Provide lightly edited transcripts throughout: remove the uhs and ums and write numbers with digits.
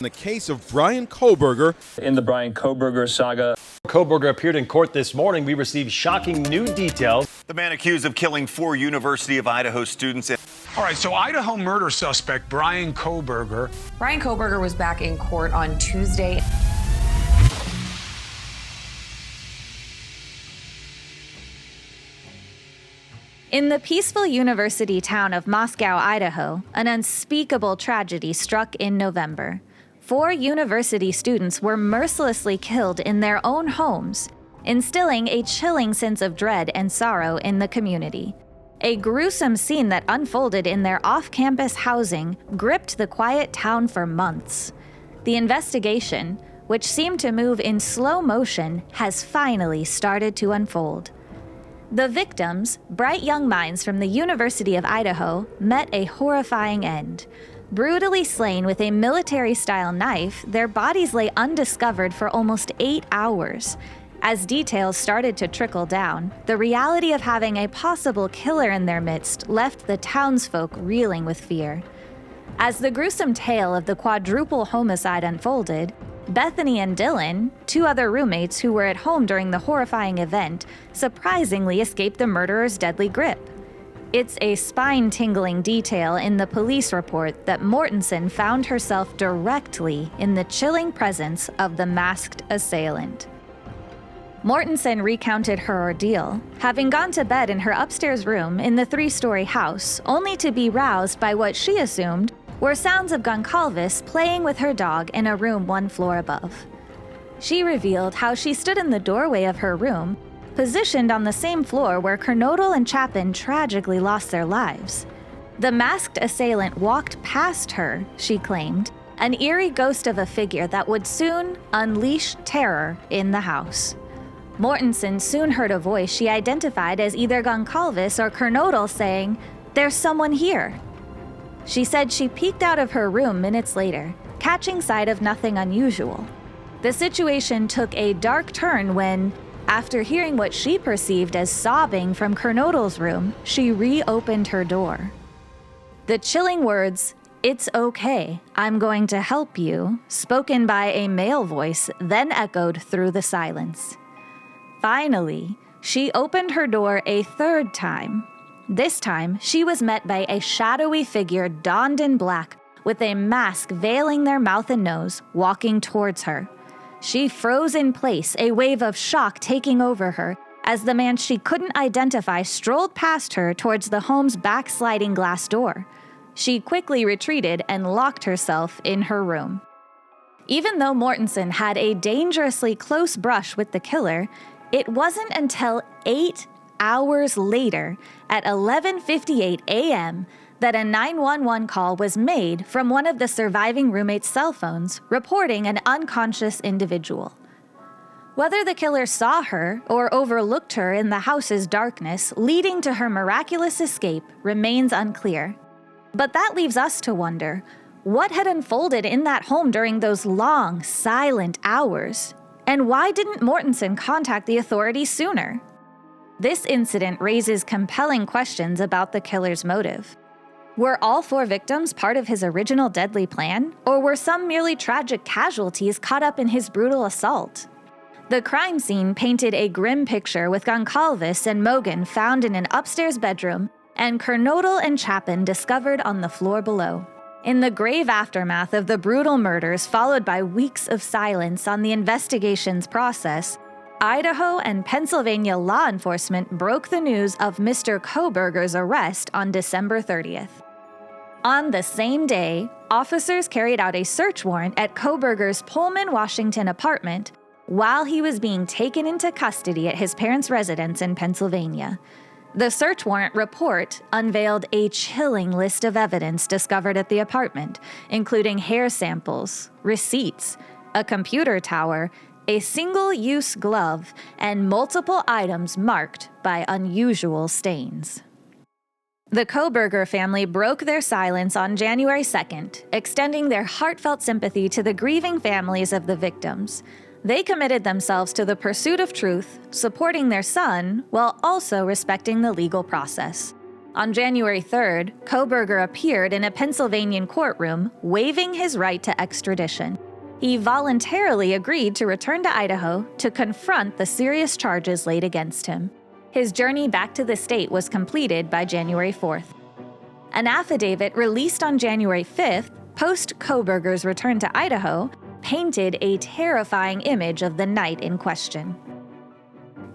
In the case of Bryan Kohberger. In the Bryan Kohberger saga. Kohberger appeared in court this morning. We received shocking new details. The man accused of killing 4 University of Idaho students. All right, so Idaho murder suspect Bryan Kohberger. Bryan Kohberger was back in court on Tuesday. In the peaceful university town of Moscow, Idaho, an unspeakable tragedy struck in November. 4 university students were mercilessly killed in their own homes, instilling a chilling sense of dread and sorrow in the community. A gruesome scene that unfolded in their off-campus housing gripped the quiet town for months. The investigation, which seemed to move in slow motion, has finally started to unfold. The victims, bright young minds from the University of Idaho, met a horrifying end. Brutally slain with a military-style knife, their bodies lay undiscovered for almost 8 hours. As details started to trickle down, the reality of having a possible killer in their midst left the townsfolk reeling with fear. As the gruesome tale of the quadruple homicide unfolded, Bethany and Dylan, 2 other roommates who were at home during the horrifying event, surprisingly escaped the murderer's deadly grip. It's a spine-tingling detail in the police report that Mortensen found herself directly in the chilling presence of the masked assailant. Mortensen recounted her ordeal, having gone to bed in her upstairs room in the 3-story house, only to be roused by what she assumed were sounds of Goncalves playing with her dog in a room 1 floor above. She revealed how she stood in the doorway of her room, positioned on the same floor where Kernodle and Chapin tragically lost their lives. The masked assailant walked past her, she claimed, an eerie ghost of a figure that would soon unleash terror in the house. Mortensen soon heard a voice she identified as either Goncalves or Kernodle saying, "There's someone here." She said she peeked out of her room minutes later, catching sight of nothing unusual. The situation took a dark turn when, after hearing what she perceived as sobbing from Kernodle's room, she reopened her door. The chilling words, "It's okay, I'm going to help you," spoken by a male voice, then echoed through the silence. Finally, she opened her door a 3rd time. This time, she was met by a shadowy figure donned in black, with a mask veiling their mouth and nose, walking towards her. She froze in place, a wave of shock taking over her, as the man she couldn't identify strolled past her towards the home's backsliding glass door. She quickly retreated and locked herself in her room. Even though Mortensen had a dangerously close brush with the killer, it wasn't until 8 hours later, at 11:58 a.m., that a 911 call was made from one of the surviving roommates' cell phones, reporting an unconscious individual. Whether the killer saw her or overlooked her in the house's darkness, leading to her miraculous escape, remains unclear. But that leaves us to wonder, what had unfolded in that home during those long, silent hours? And why didn't Mortensen contact the authorities sooner? This incident raises compelling questions about the killer's motive. Were all 4 victims part of his original deadly plan, or were some merely tragic casualties caught up in his brutal assault? The crime scene painted a grim picture with Goncalves and Mogan found in an upstairs bedroom and Kernodle and Chapin discovered on the floor below. In the grave aftermath of the brutal murders, followed by weeks of silence on the investigation's process, Idaho and Pennsylvania law enforcement broke the news of Mr. Kohberger's arrest on December 30th. On the same day, officers carried out a search warrant at Kohberger's Pullman, Washington apartment while he was being taken into custody at his parents' residence in Pennsylvania. The search warrant report unveiled a chilling list of evidence discovered at the apartment, including hair samples, receipts, a computer tower, a single-use glove, and multiple items marked by unusual stains. The Kohberger family broke their silence on January 2nd, extending their heartfelt sympathy to the grieving families of the victims. They committed themselves to the pursuit of truth, supporting their son, while also respecting the legal process. On January 3rd, Kohberger appeared in a Pennsylvania courtroom, waiving his right to extradition. He voluntarily agreed to return to Idaho to confront the serious charges laid against him. His journey back to the state was completed by January 4th. An affidavit released on January 5th, post Kohberger's return to Idaho, painted a terrifying image of the night in question.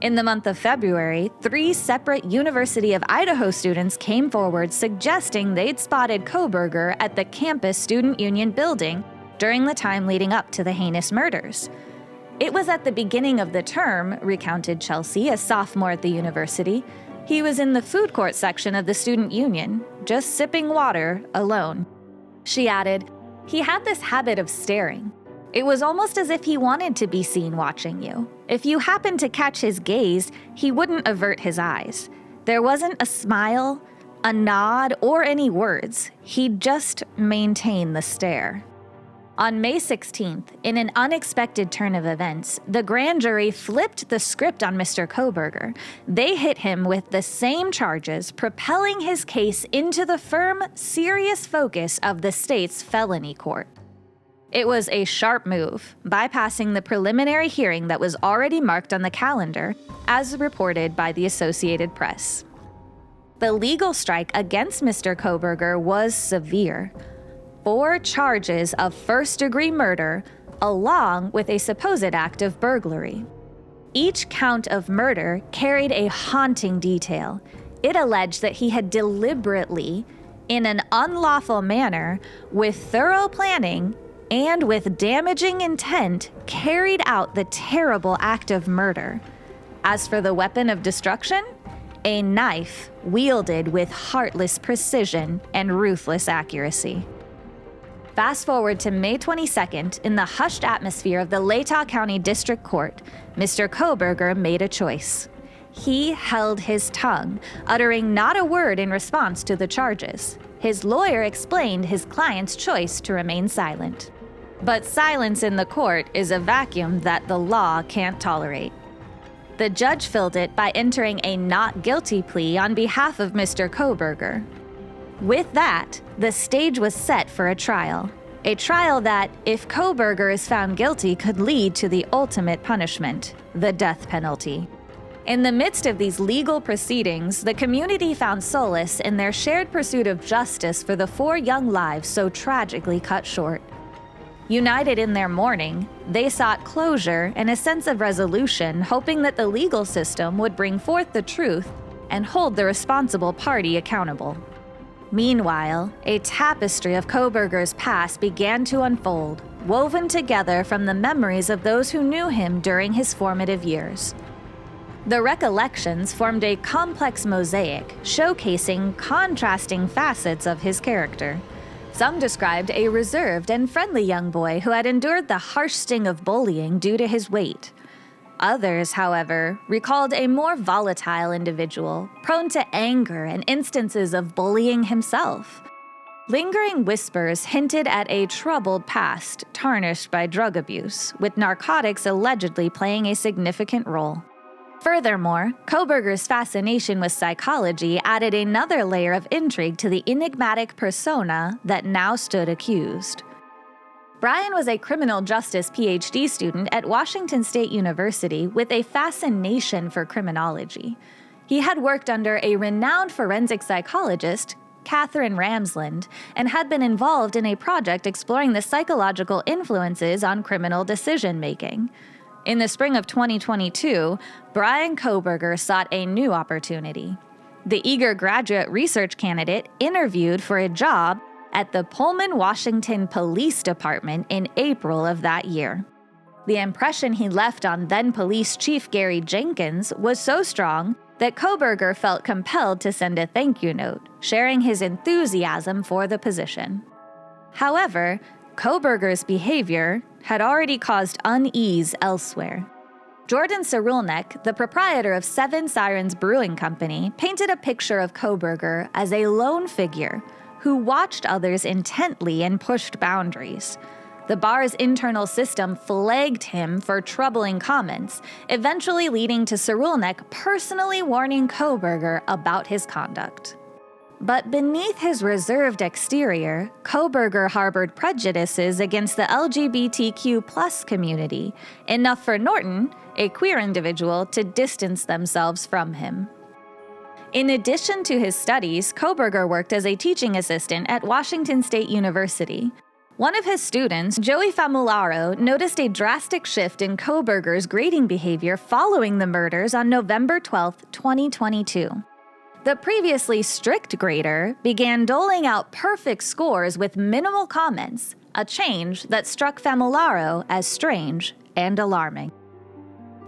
In the month of February, 3 separate University of Idaho students came forward suggesting they'd spotted Kohberger at the campus student union building during the time leading up to the heinous murders. It was at the beginning of the term, recounted Chelsea, a sophomore at the university. He was in the food court section of the student union, just sipping water, alone. She added, "He had this habit of staring. It was almost as if he wanted to be seen watching you. If you happened to catch his gaze, he wouldn't avert his eyes. There wasn't a smile, a nod, or any words. He'd just maintain the stare." On May 16th, in an unexpected turn of events, the grand jury flipped the script on Mr. Kohberger. They hit him with the same charges, propelling his case into the firm, serious focus of the state's felony court. It was a sharp move, bypassing the preliminary hearing that was already marked on the calendar, as reported by the Associated Press. The legal strike against Mr. Kohberger was severe. 4 charges of first-degree murder, along with a supposed act of burglary. Each count of murder carried a haunting detail. It alleged that he had deliberately, in an unlawful manner, with thorough planning, and with damaging intent, carried out the terrible act of murder. As for the weapon of destruction, a knife wielded with heartless precision and ruthless accuracy. Fast forward to May 22nd, in the hushed atmosphere of the Latah County District Court, Mr. Kohberger made a choice. He held his tongue, uttering not a word in response to the charges. His lawyer explained his client's choice to remain silent. But silence in the court is a vacuum that the law can't tolerate. The judge filled it by entering a not guilty plea on behalf of Mr. Kohberger. With that, the stage was set for a trial that, if Kohberger is found guilty, could lead to the ultimate punishment, the death penalty. In the midst of these legal proceedings, the community found solace in their shared pursuit of justice for the 4 young lives so tragically cut short. United in their mourning, they sought closure and a sense of resolution, hoping that the legal system would bring forth the truth and hold the responsible party accountable. Meanwhile, a tapestry of Kohberger's past began to unfold, woven together from the memories of those who knew him during his formative years. The recollections formed a complex mosaic, showcasing contrasting facets of his character. Some described a reserved and friendly young boy who had endured the harsh sting of bullying due to his weight. Others, however, recalled a more volatile individual, prone to anger and instances of bullying himself. Lingering whispers hinted at a troubled past tarnished by drug abuse, with narcotics allegedly playing a significant role. Furthermore, Kohberger's fascination with psychology added another layer of intrigue to the enigmatic persona that now stood accused. Bryan was a criminal justice PhD student at Washington State University with a fascination for criminology. He had worked under a renowned forensic psychologist, Katherine Ramsland, and had been involved in a project exploring the psychological influences on criminal decision-making. In the spring of 2022, Bryan Kohberger sought a new opportunity. The eager graduate research candidate interviewed for a job at the Pullman, Washington Police Department in April of that year. The impression he left on then Police Chief Gary Jenkins was so strong that Kohberger felt compelled to send a thank you note, sharing his enthusiasm for the position. However, Kohberger's behavior had already caused unease elsewhere. Jordan Cyrulnik, the proprietor of Seven Sirens Brewing Company, painted a picture of Kohberger as a lone figure who watched others intently and pushed boundaries. The bar's internal system flagged him for troubling comments, eventually leading to Cyrulnik personally warning Kohberger about his conduct. But beneath his reserved exterior, Kohberger harbored prejudices against the LGBTQ+ community, enough for Norton, a queer individual, to distance themselves from him. In addition to his studies, Kohberger worked as a teaching assistant at Washington State University. One of his students, Joey Famularo, noticed a drastic shift in Kohberger's grading behavior following the murders on November 12, 2022. The previously strict grader began doling out perfect scores with minimal comments, a change that struck Famularo as strange and alarming.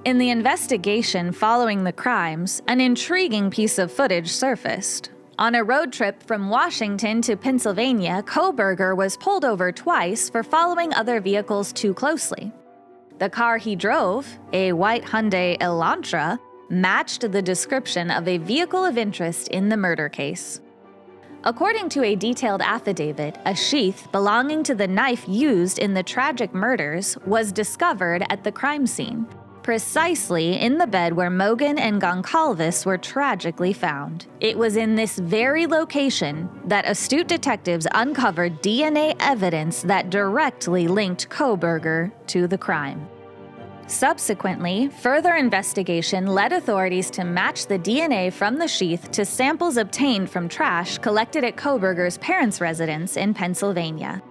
In the investigation following the crimes, an intriguing piece of footage surfaced. On a road trip from Washington to Pennsylvania, Kohberger was pulled over twice for following other vehicles too closely. The car he drove, a white Hyundai Elantra, matched the description of a vehicle of interest in the murder case. According to a detailed affidavit, a sheath belonging to the knife used in the tragic murders was discovered at the crime scene, precisely in the bed where Mogen and Goncalves were tragically found. It was in this very location that astute detectives uncovered DNA evidence that directly linked Kohberger to the crime. Subsequently, further investigation led authorities to match the DNA from the sheath to samples obtained from trash collected at Kohberger's parents' residence in Pennsylvania.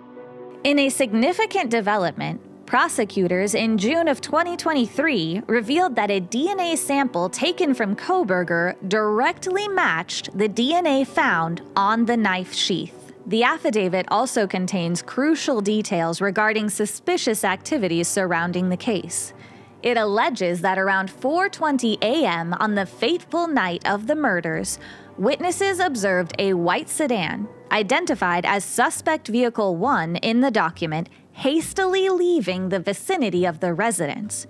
In a significant development, prosecutors in June of 2023 revealed that a DNA sample taken from Kohberger directly matched the DNA found on the knife sheath. The affidavit also contains crucial details regarding suspicious activities surrounding the case. It alleges that around 4:20 a.m. on the fateful night of the murders, witnesses observed a white sedan, identified as Suspect Vehicle 1 in the document, hastily leaving the vicinity of the residence.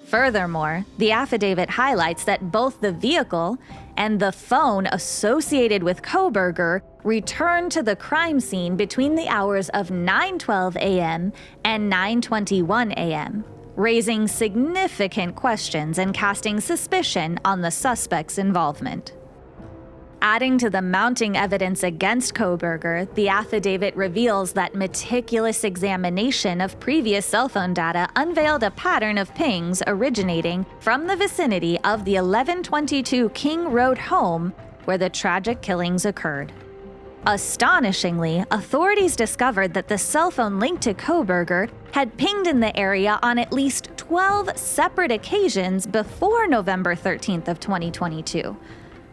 Furthermore, the affidavit highlights that both the vehicle and the phone associated with Kohberger returned to the crime scene between the hours of 9:12 a.m. and 9:21 a.m., raising significant questions and casting suspicion on the suspect's involvement. Adding to the mounting evidence against Kohberger, the affidavit reveals that meticulous examination of previous cell phone data unveiled a pattern of pings originating from the vicinity of the 1122 King Road home where the tragic killings occurred. Astonishingly, authorities discovered that the cell phone linked to Kohberger had pinged in the area on at least 12 separate occasions before November 13th of 2022.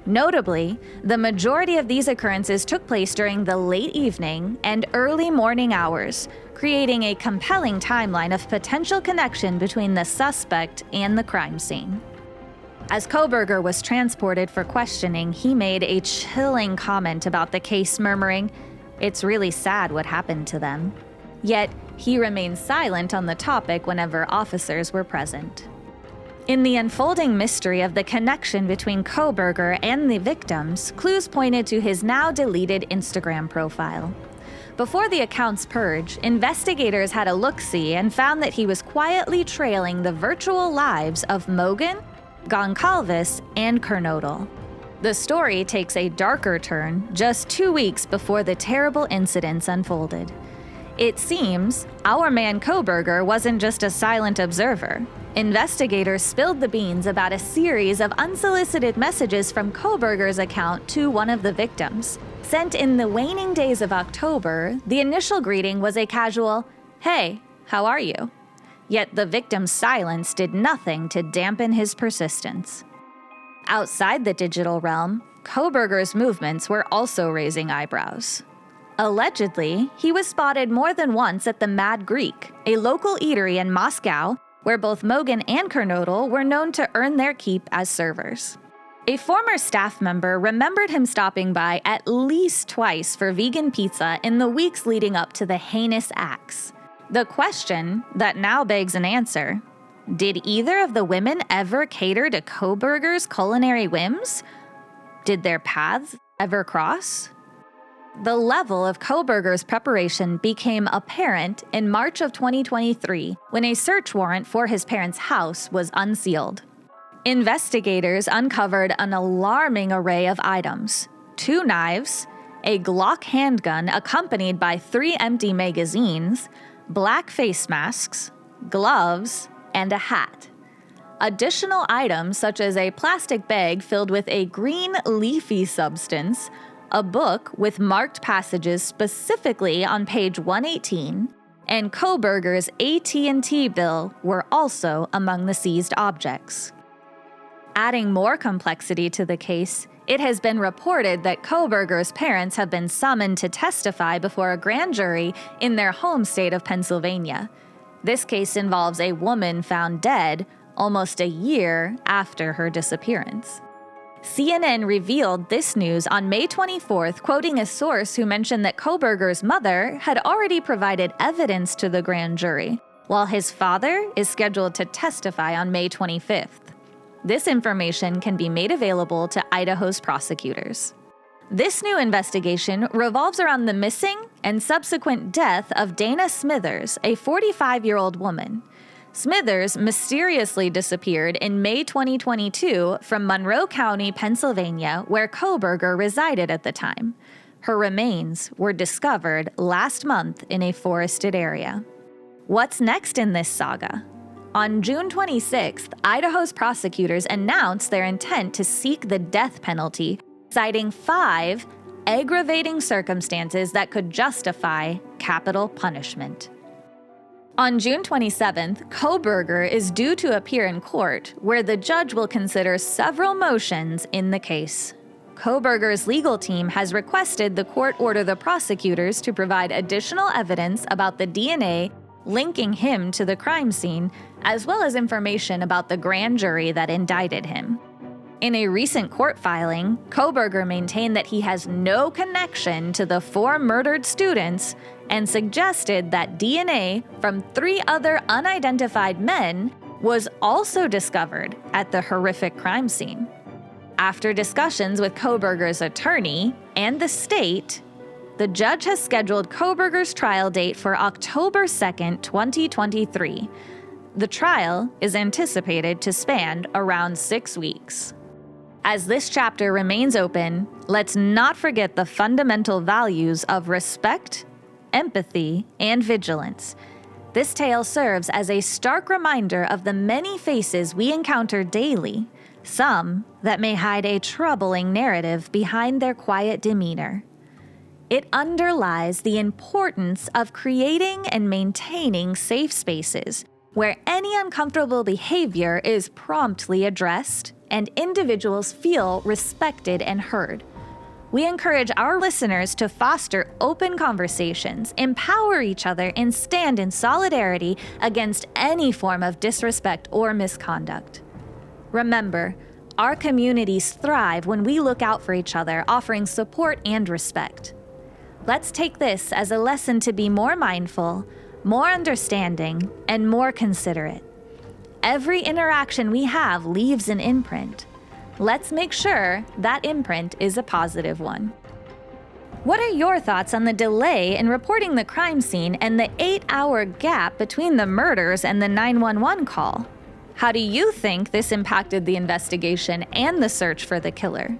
Notably, the majority of these occurrences took place during the late evening and early morning hours, creating a compelling timeline of potential connection between the suspect and the crime scene. As Kohberger was transported for questioning, he made a chilling comment about the case, murmuring, "It's really sad what happened to them." Yet, he remained silent on the topic whenever officers were present. In the unfolding mystery of the connection between Kohberger and the victims, clues pointed to his now deleted Instagram profile. Before the account's purge, investigators had a look-see and found that he was quietly trailing the virtual lives of Mogen, Goncalves, and Kernodle. The story takes a darker turn just 2 weeks before the terrible incidents unfolded. It seems our man Kohberger wasn't just a silent observer. Investigators spilled the beans about a series of unsolicited messages from Kohberger's account to one of the victims. Sent in the waning days of October, the initial greeting was a casual, "Hey, how are you?" Yet the victim's silence did nothing to dampen his persistence. Outside the digital realm, Kohberger's movements were also raising eyebrows. Allegedly, he was spotted more than once at the Mad Greek, a local eatery in Moscow, where both Mogen and Kernodle were known to earn their keep as servers. A former staff member remembered him stopping by at least twice for vegan pizza in the weeks leading up to the heinous acts. The question that now begs an answer: did either of the women ever cater to Kohberger's culinary whims? Did their paths ever cross? The level of Kohberger's preparation became apparent in March of 2023 when a search warrant for his parents' house was unsealed. Investigators uncovered an alarming array of items: 2 knives, a Glock handgun accompanied by 3 empty magazines, black face masks, gloves, and a hat. Additional items such as a plastic bag filled with a green leafy substance, a book with marked passages specifically on page 118, and Kohberger's AT&T bill were also among the seized objects. Adding more complexity to the case, it has been reported that Kohberger's parents have been summoned to testify before a grand jury in their home state of Pennsylvania. This case involves a woman found dead almost a year after her disappearance. CNN revealed this news on May 24th, quoting a source who mentioned that Kohberger's mother had already provided evidence to the grand jury, while his father is scheduled to testify on May 25th. This information can be made available to Idaho's prosecutors. This new investigation revolves around the missing and subsequent death of Dana Smithers, a 45-year-old woman. Smithers mysteriously disappeared in May 2022 from Monroe County, Pennsylvania, where Kohberger resided at the time. Her remains were discovered last month in a forested area. What's next in this saga? On June 26th, Idaho's prosecutors announced their intent to seek the death penalty, citing 5 aggravating circumstances that could justify capital punishment. On June 27th, Kohberger is due to appear in court, where the judge will consider several motions in the case. Kohberger's legal team has requested the court order the prosecutors to provide additional evidence about the DNA linking him to the crime scene, as well as information about the grand jury that indicted him. In a recent court filing, Kohberger maintained that he has no connection to the 4 murdered students and suggested that DNA from 3 other unidentified men was also discovered at the horrific crime scene. After discussions with Kohberger's attorney and the state, the judge has scheduled Kohberger's trial date for October 2nd, 2023. The trial is anticipated to span around 6 weeks. As this chapter remains open, let's not forget the fundamental values of respect, empathy, and vigilance. This tale serves as a stark reminder of the many faces we encounter daily, some that may hide a troubling narrative behind their quiet demeanor. It underlies the importance of creating and maintaining safe spaces where any uncomfortable behavior is promptly addressed and individuals feel respected and heard. We encourage our listeners to foster open conversations, empower each other, and stand in solidarity against any form of disrespect or misconduct. Remember, our communities thrive when we look out for each other, offering support and respect. Let's take this as a lesson to be more mindful, more understanding, and more considerate. Every interaction we have leaves an imprint. Let's make sure that imprint is a positive one. What are your thoughts on the delay in reporting the crime scene and the 8-hour gap between the murders and the 911 call? How do you think this impacted the investigation and the search for the killer?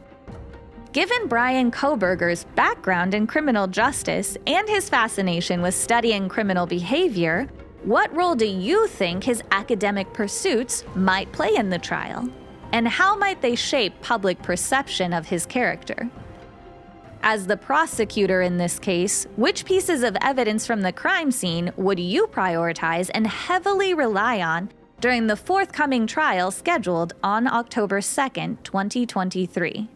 Given Bryan Kohberger's background in criminal justice and his fascination with studying criminal behavior, what role do you think his academic pursuits might play in the trial? And how might they shape public perception of his character? As the prosecutor in this case, which pieces of evidence from the crime scene would you prioritize and heavily rely on during the forthcoming trial scheduled on October 2nd, 2023?